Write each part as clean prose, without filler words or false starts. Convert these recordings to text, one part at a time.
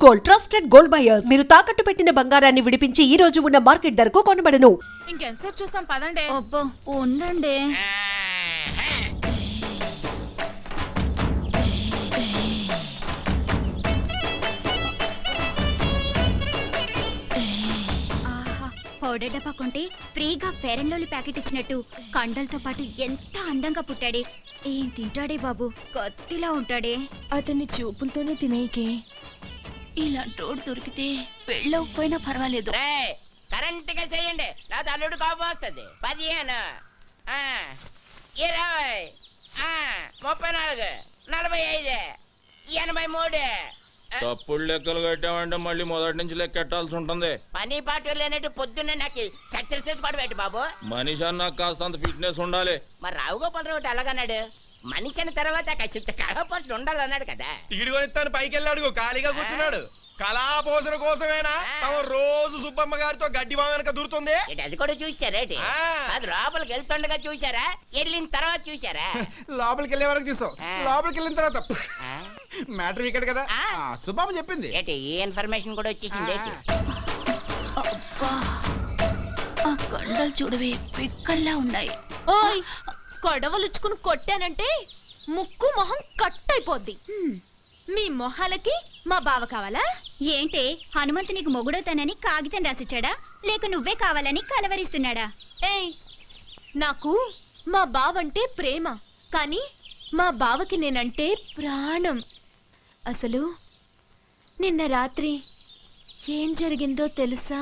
Gold, trusted gold buyers. మీరు తాకట్టు పెట్టిన బంగారాన్ని విడిపించి ఈ రోజు ఉన్న మార్కెట్ ధరకు కొనబడను. ఇంకెంతసేపు చూస్తాం పదండి. అబ్బో ఉండండి. పౌడర్ డబ్బా కొంటే ఫ్రీగా ఫెయిర్ అండ్ లవ్లీ ప్యాకెట్ ఇచ్చినట్టు కండలతో పాటు ఎంత అందంగా పుట్టాడే. ఏం తింటాడే బాబు, కత్తిలా ఉంటాడే. అతన్ని చూపులతోనే తినేకే. ఇలాంటోడు దొరికితే పెళ్ళకపోయినా పర్వాలేదు. కరెంట్ గా చేయండి, లేదా అల్లుడు కోపం వస్తుంది. 15 20 34 45 83. తప్పుడు లెక్కలు కట్టామంటే మళ్ళీ మొదటి నుంచి లెక్కెట్టాల్సి ఉంటుంది. పని పాటు లేనట్టు పొద్దున్నే నాకు సక్సెస్ కూడా పెట్టి బాబు. మనిషి అన్న కాస్త ఫిట్నెస్ ఉండాలి. మరి రావుగోపాల్ రావు అలాగన్నాడు. మనిషి అన్న తర్వాత కసిత కళాపోషణ ఉండాలన్నాడు కదా. టికెట్ కొనిస్తాను పైకి వెళ్ళాడు, ఖాళీగా కూర్చున్నాడు. కళాపోషణ కోసమేనా రోజు సుబ్బమ్మ గారితో గడ్డి బావ వెనక దూరుతుంది. అది కూడా చూసారేటి? అది లోపలికి వెళ్తుండగా చూసారా, వెళ్ళిన తర్వాత చూసారా? లోపలికి వెళ్ళే వరకు చూసాం, లోపలికి వెళ్ళిన తర్వాత మ్యాటర్ ఇక్కడ కదా సుబ్బమ్మ చెప్పింది. ఏంటి ఈ ఇన్ఫర్మేషన్ కూడా వచ్చేసింది? ఆ కండలు చూడవే పిక్కల్లా ఉన్నాయి. ఓయ్ కొడవలుచ్చుకుని కొట్టానంటే ముక్కు మొహం కట్ అయిపోద్ది. మీ మొహాలకి మా బావ కావాలా ఏంటే, హనుమంతు నీకు మొగుడవుతానని కాగితం రాసిచ్చాడా, లేక నువ్వే కావాలని కలవరిస్తున్నాడా? ఏయ్ నాకు మా బావంటే ప్రేమ, కానీ మా బావకి నేనంటే ప్రాణం. అసలు నిన్న రాత్రి ఏం జరిగిందో తెలుసా?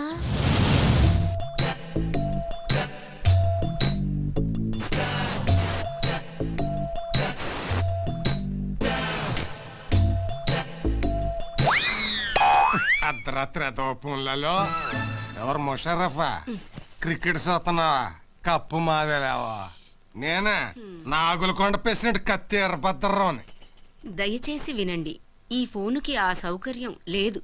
అర్ధరాత్రి దోపంలలో ఎవరు ముషరఫా క్రికెట్ చూస్తున్నావా? కప్పు మాదేలేవా? నేనే నాగులకొండ ప్రెసిడెంట్ కత్తి ఎర్రభద్రరావుని. దయచేసి వినండి, ఈ ఫోనుకి ఆ సౌకర్యం లేదు.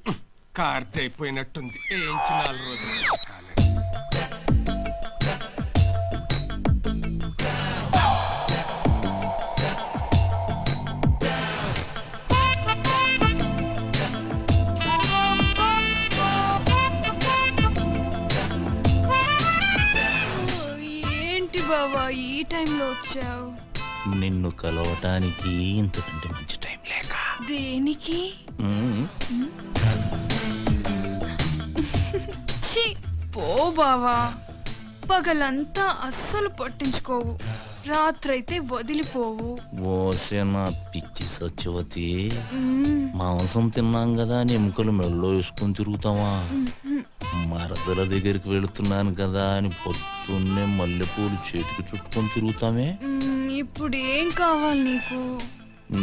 కార్తె అయిపోయినట్టుంది, ఏంచి 4 రోజులు. బావా ఈ టైంలో వచ్చావు? నిన్ను కలవటానికి ఇంతకంటే మంచి టైం లేక. దేనికి? ఛీ పో బావా, పగలంతా అస్సలు పట్టించుకోవు, రాత్రైతే వదిలిపోవు. ఓసేనా పిచ్చి సత్యవతి, మాంసం తిన్నాం కదా అని ఎముకలు మెళ్ళో వేసుకొని తిరుగుతావా? మరదల దగ్గరికి వెళుతున్నాను కదా అని పొద్దున్నే మల్లెపూలు చేతికి చుట్టుకొని తిరుగుతామే. ఇప్పుడు ఏం కావాలి నీకు?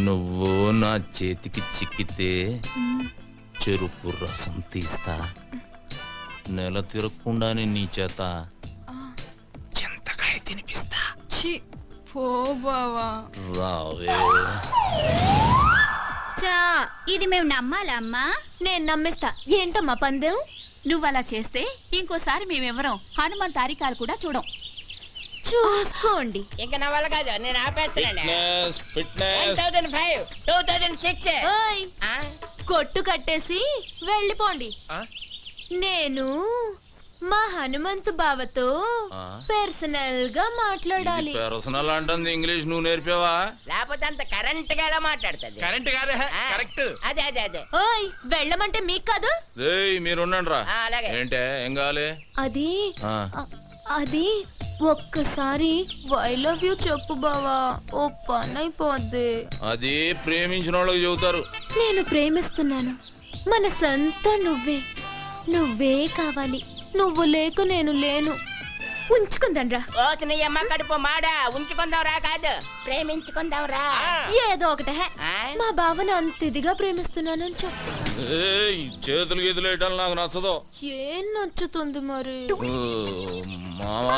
నువ్వు నా చేతికి చిక్కితే చెరుకు రసం తీస్తా, నెల తిరగకుండానే నీ చేత చింతకాయ తినిపిస్తా. పో బావా. రావే. చా, ఇది మేము నమ్మాలా అమ్మా? నేను నమ్మేస్తా. ఏంటమ్మా పందెం? నువ్వు అలా చేస్తే ఇంకోసారి మేమెవరం హనుమంత్ తారికాలు కూడా చూడం. చూసుకోండి. ఇంకా నా వల్ల కాదు, నేను ఆపేస్తున్నాను. ఫిట్నెస్ 2005 2006. ఓయ్ కొట్టు కట్టేసి వెళ్ళిపోండి. నేను మా హనుమంతు బావతో పర్సనల్ గా మాట్లాడాలి. పర్సనల్ అంటుంది ఇంగ్లీష్ నువ్వు నేర్పావా? లేకపోతే అంత కరెంట్ గా ఎలా మాట్లాడుతుంది? కరెంట్ కాదే, కరెక్ట్. అదే అదే అదే. ఓయ్ వెళ్ళమంటే మీకు కాదు. మీరు ఉండండి రా. అలాగే. ఏంటే ఏం కావాలి? అది అది ఒక్కసారి ఐ లవ్ యూ చెప్పు బావా, ఓ పని అయిపోద్ది. అది ప్రేమించిన వాళ్ళకి చెబుతారు. నేను ప్రేమిస్తున్నాను, మనసంతా నువ్వే, నువ్వే కావాలి. నువ్వు లేకు నేను లేను. ఉంచుకుందాంరా. నీ అమ్మ కడుపు మాడా, ఉంచుకుందాం రా కాదు, ప్రేమించుకుందాం రా. ఏదో ఒకటే. మా బావను అంత ఇదిగా ప్రేమిస్తున్నానని చెప్పు. చేతులు గీతులు వేయటాలు నాకు నచ్చదు. ఏం నచ్చుతుంది మరి? మామా,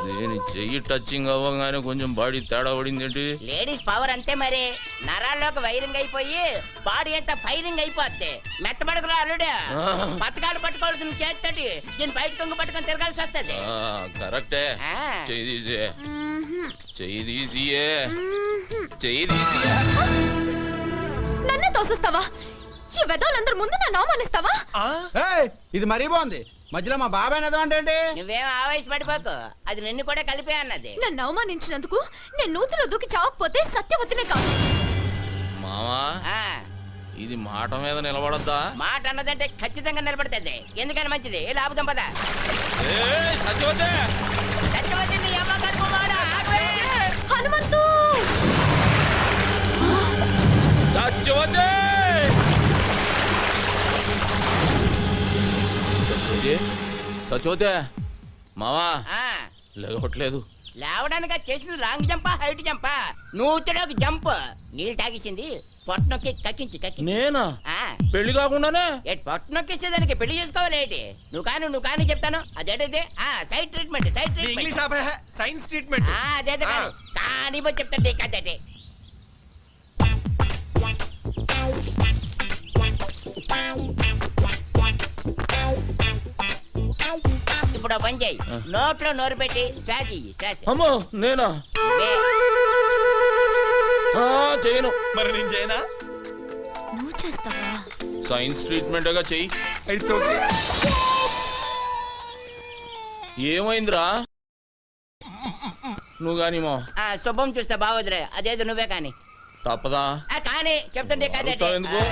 దీని చెయ్యి టచింగ్ అవ్వగానే కొంచెం బాడీ తేడా పడింది. ఏంటి లేడీస్ పవర్ అంతే మరి. నరాల్లోకి వైరింగ్ అయిపోయి బాడీ అంతా ఫైరింగ్ అయిపోద్ది. మెత్తబడుకురా అల్లుడు, పథకాలు పట్టుకోవాల్సిన చేస్తటి దీన్ని బయట కొంగు పట్టుకొని తిరగాల్సి వస్తుంది. కరెక్టే. చెయ్యి తీసే, చెయ్యి తీసియే, చెయ్యి తీసి. నన్ను తోసిస్తావా? ఈ వెధవలందరి ముందు నన్ను అవమానిస్తావా? ఇది మరీ బాగుంది. మధ్యలో మా బాబాయ్ ఏదో అంటే నువ్వేం ఆవేశపడిపోకు, అది నిన్ను కూడా కలిపే అన్నది. నన్ను అవమానించినందుకు నేను నూతిలో దూకి చావకపోతే సత్యవతినే కాదు. మావా ఆ, ఇది మాట మీద నిలబడద్దా? మాట అన్నదంటే ఖచ్చితంగా నిలబడుతుంది. ఎందుకని మంచిది. ఏ లాభం పద. సత్యవతి సత్యవతి నీ అమ్మ కడుపు మాడ. ఆగవే. హనుమంతు! సత్యవతి సత్యవతి మావా ఆ, లేవట్లేదు. లేవడానికి అది చేసింది లాంగ్ జంపా హైట్ జంపా? నూతిలోకి జంప్. నీళ్ళు తాగేసింది పొట్టనొక్కి కక్కించి నేనా? పెళ్లి కాకుండానే పొట్టనొక్కేసేదానికి పెళ్లి చేసుకోవాలి ఏంటి? నువ్వు కానీ చెప్తాను. అదేంటిది? Side treatment. English science treatment. అదే కానీ చెప్తాను కదే. ఇప్పుడు పని చేయి, నోట్లో నోరు పెట్టి శ్వాస ఇయ్యి, శ్వాస. అమ్మో నేనా? చేయను. మరి నేను చేయనా? నువ్వు చేస్తావా? సైన్స్ ట్రీట్మెంట్గా చెయ్యి. అయితే ఓకే. ఏమైందిరా? నువ్వు గాని మా శుభం చూస్తే బాగోదురే. అదేదో నువ్వే కానీ. తప్పదా? కానీ చెప్తుంటే కదే. అరుస్తావు ఎందుకు?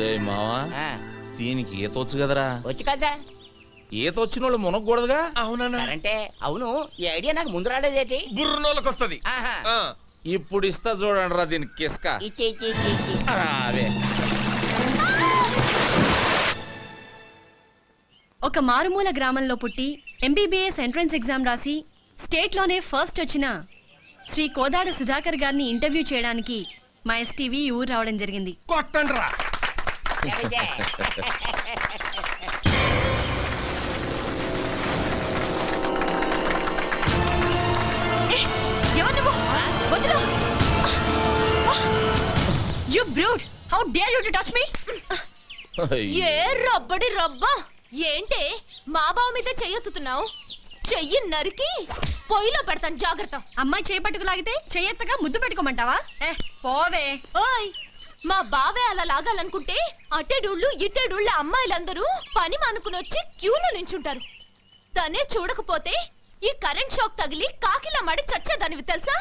రే మావా, దీనికి ఈత వచ్చు కదరా? వచ్చు కదా. ఈత వచ్చిన వాళ్ళు మునగకూడదుగా? అవునా? అంటే అవును, ఈ ఐడియా నాకు ముందు రాలేదేటి? బుర్రనోళ్ళకి వస్తుంది. ఆహా. ఇప్పుడు ఇస్తా చూడండి రా దీనికి కిస్క. ఇచ్చి. అవే ఒక మారుమూల గ్రామంలో పుట్టి ఎంబీబీఎస్ ఎంట్రన్స్ ఎగ్జామ్ రాసి స్టేట్లోనే ఫస్ట్ వచ్చిన శ్రీ కోదాడ సుధాకర్ గారిని ఇంటర్వ్యూ చేయడానికి మా ఎస్టీవీ ఊరు రావడం జరిగింది. కొట్టండి రా. ఎవరు నువ్వు? వదిలు! You brute! How dare you to touch me? ఏ రబ్బడి రబ్బా! ఏంటే మా బావ మీద చెయ్యెత్తుతున్నావు? చెయ్యి నరికి పొయ్యిలో పెడతాను, జాగ్రత్త. అమ్మాయి చేపట్టుకు లాగితే చెయ్యెత్తగా ముద్దు పెట్టుకోమంటావా? పోవే. ఓయ్, మా బావే అలా లాగాలనుకుంటే అటెడుళ్ళు ఇటెడుళ్ళ అమ్మాయిలందరూ పని మానుకుని వచ్చి క్యూలో నించుంటారు. తనే చూడకపోతే ఈ కరెంట్ షాక్ తగిలి కాకిలా మడి చచ్చేదానివి తెలుసా?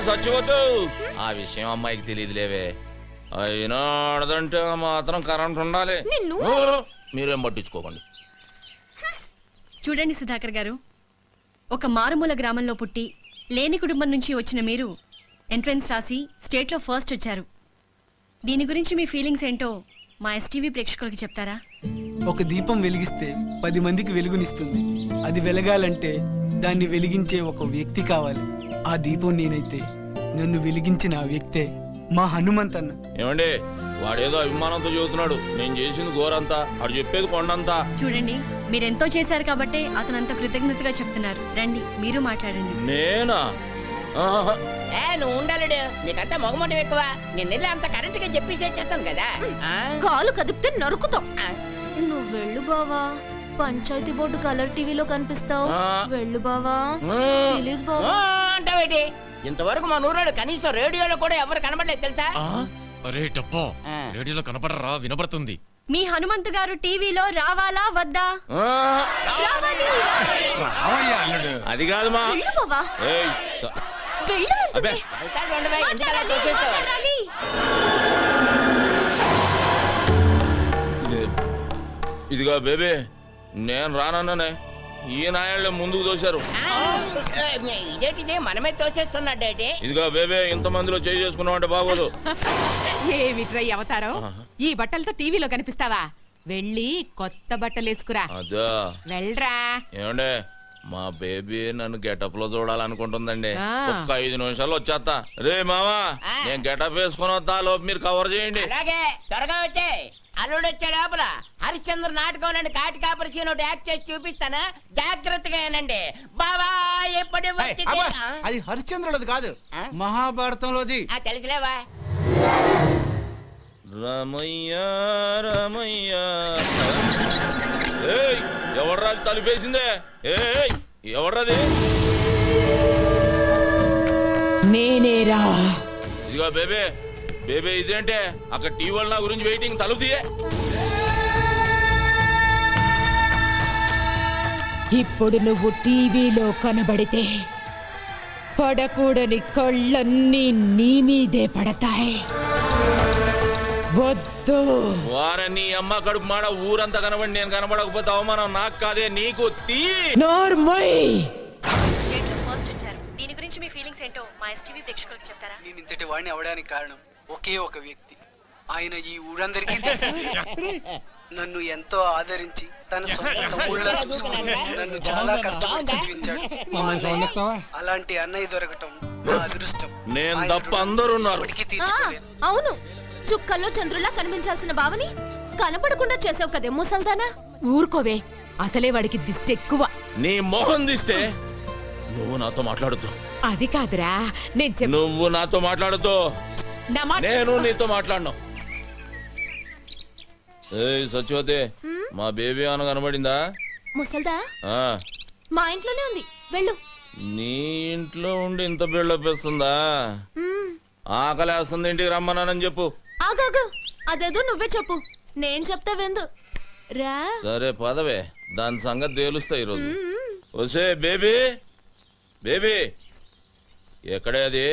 సచ్చిపోతూ ఆ విషయం అమ్మాయికి తెలియదులేవే. అయినా ఆడదంటే మాత్రం కరెంట్ ఉండాలి. మీరేం పట్టించుకోకండి. చూడండి సుధాకర్ గారు, ఒక మారుమూల గ్రామంలో పుట్టి లేని కుటుంబం నుంచి వచ్చిన మీరు ఎంట్రన్స్ రాసి స్టేట్లో ఫస్ట్ వచ్చారు. దీని గురించి మీ ఫీలింగ్స్ ఏంటో మా ఎస్టీవీ ప్రేక్షకులకు చెప్తారా? ఒక దీపం వెలిగిస్తే 10 మందికి వెలుగునిస్తుంది. అది వెలగాలంటే దాన్ని వెలిగించే ఒక వ్యక్తి కావాలి. ఆ దీపం నేనైతే నన్ను వెలిగించిన ఆ వ్యక్తే మా హనుమంతన్న. ఏమండి, వాడేదో అభిమానంతో చెబుతున్నాడు. నేను చేసింది ఘోరంతా, వాడు చెప్పేది కొండంతా. చూడండి, మీరెంతో చేశారు కాబట్టే అతనంత కృతజ్ఞతగా చెప్తున్నారు. రండి మీరు మాట్లాడండి. నేనా? నువ్వు ఉండాలడు, నీకంతా మొగమటం ఎక్కువ. నేను వెళ్ళి అంత కరెంట్ గా చెప్పేసి చేస్తాను కదా. కాలు కదిపితే నరుకుతాం. నువ్వు వెళ్ళు బావా, పంచాయతీ బోర్డు కలర్ టీవీలో కనిపిస్తావు. వెళ్ళు బావా, ప్లీజ్ బావా. అంటావేటి? ఇంతవరకు మా నూరోళ్ళు కనీసం రేడియోలో కూడా ఎవరు కనబడలేదు తెలుసా? అరే టప్పో, రేడియోలో కనపడరా? వినపడుతుంది. మీ హనుమంతు గారు టీవీలో రావాలా వద్దా? అది కాదు మా. ఇదిగో బేబీ, నేను రానన్నానే, ఈ నాయాళ్ళే ముందుకు తోశారు. ఇదేంటిదే మనమే తోచేస్తున్నాడే. ఇదిగో బేబీ, ఇంత మందిలో చేయి చేసుకున్నామంటే బాగోదు. ఏమిట్రై అవతారం? ఈ బట్టలతో టీవీలో కనిపిస్తావా? వెళ్ళి కొత్త బట్టలు వేసుకురా. అదా వెళ్ళరా. ఏమండే, మా బేబీ నన్ను గెటప్ లో చూడాలనుకుంటుందండి. ఒక్క 5 నిమిషాలు వచ్చేస్తా. రే మావా, నేను గెటప్ వేసుకుని వస్తా, లోపు మీరు కవర్ చేయండి. అలాగే, త్వరగా వచ్చే. అల్లుడు వచ్చే లోపల హరిశ్చంద్ర నాటకం కాటి కాపరిసి యాక్ట్ చేసి చూపిస్తాను, జాగ్రత్తగా ఏనండి బావా. ఎప్పుడు అది హరిశ్చంద్రుడిది కాదు, మహాభారతంలోది. తెలుసులేవా? రమయ్య రమయ్య ఎవడ్రా తలుపేసిందే? ఏయ్ ఎవడ్రాది? నేనేరా. ఇదిగో బేబే బేబే ఇదేంటే అక్కడ టీవీ వాళ్ళ నా గురించి వెయిటింగ్, తలుపు తీయే. ఇప్పుడు నువ్వు టీవీలో కనబడితే పడకూడని కళ్ళన్నీ నీ మీదే పడతాయి. వద్దు. వారని అమ్మ కడుపు మాడ ఊరంతా కనబడి నేను కనబడకపోతే అవమానం నాకు కాదే నీకు. తీ నోర్మై. ఫస్ట్ వచ్చారు. దీని గురించి మీ ఫీలింగ్స్ ఏంటో మా ఎస్టీవీ ప్రేక్షకులకు చెప్తారా? నేను ఇంతటి వాడిని అవడానికి కారణం ఒకే ఒక వ్యక్తి. ఆయన ఈ ఊరందరికీ తెలుసు. నన్ను ఎంతో ఆదరించి తన సొంత తమ్ముళ్ళ చూసుకుని నన్ను చాలా కష్టపడి చదివించాడు. అలాంటి అన్నయ్య దొరకటం నా అదృష్టం. నేను తప్ప అందరూ ఉన్నారు. అవును, చుక్కల్లో చంద్రులా కనిపించాల్సిన బావని కనపడకుండా చేసావు కదే ముసల్దానా. ఊరుకోవే, అసలే వాడికి దిష్టి ఎక్కువ. నీ మొహం దిస్తే నువ్వు నాతో మాట్లాడుతూ. అది కాదురా, నువ్వు నాతో మాట్లాడుతూ నేను నీతో మాట్లాడను. ఏయ్ సత్యవతి, మా బేబీ అన్న కనబడిందా? ముసల్దా మా ఇంట్లోనే ఉంది, వెళ్ళు. నీ ఇంట్లో ఉండి ఇంత బిల్డప్ వేస్తుందా? ఆకలేస్తుంది, ఇంటికి రమ్మన్నానని చెప్పు. ఆగాగు, అదేదో నువ్వే చెప్పు, నేను చెప్తా వెందు రా. సరే పదవే, దాని సంగతి తేలుస్తా ఈరోజు. వసే బేబీ బేబీ ఎక్కడే అది?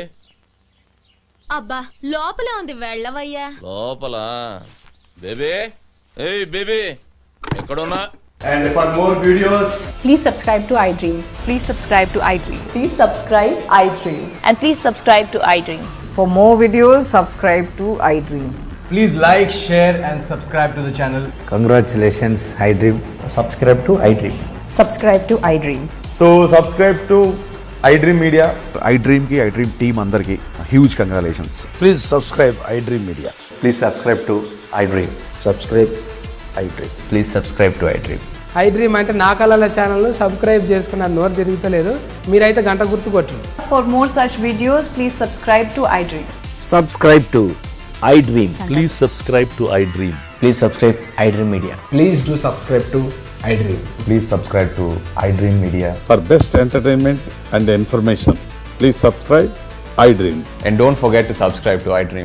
అబ్బా లోపలే ఉంది, వెళ్ళవయ్యా. లోపల బేబీ. ఏయ్ బేబీ ఎక్కడున్నా? And for more videos, please subscribe to iDream. Please subscribe to iDream. Please subscribe iDream. And please subscribe to iDream. For more videos, subscribe to iDream. please like, share and subscribe to the channel. Congratulations, iDream. Subscribe to iDream. Subscribe to iDream. So subscribe to iDream Media. iDream ki iDream team andarki huge congratulations. Please subscribe iDream Media. Please subscribe to iDream. Subscribe iDream. Please subscribe to iDream. iDream అంటే నా కళల channel subscribe చేసుకున్న నోరు తిరుగుతలేదు, మీరైతే గంట గుర్తు కొట్టండి. For more such videos, please subscribe to iDream. Subscribe to iDream. Please subscribe to iDream. Please subscribe iDream Media. Please do subscribe to iDream. Please subscribe to iDream Media. For best entertainment and information, please subscribe iDream. And don't forget to subscribe to iDream.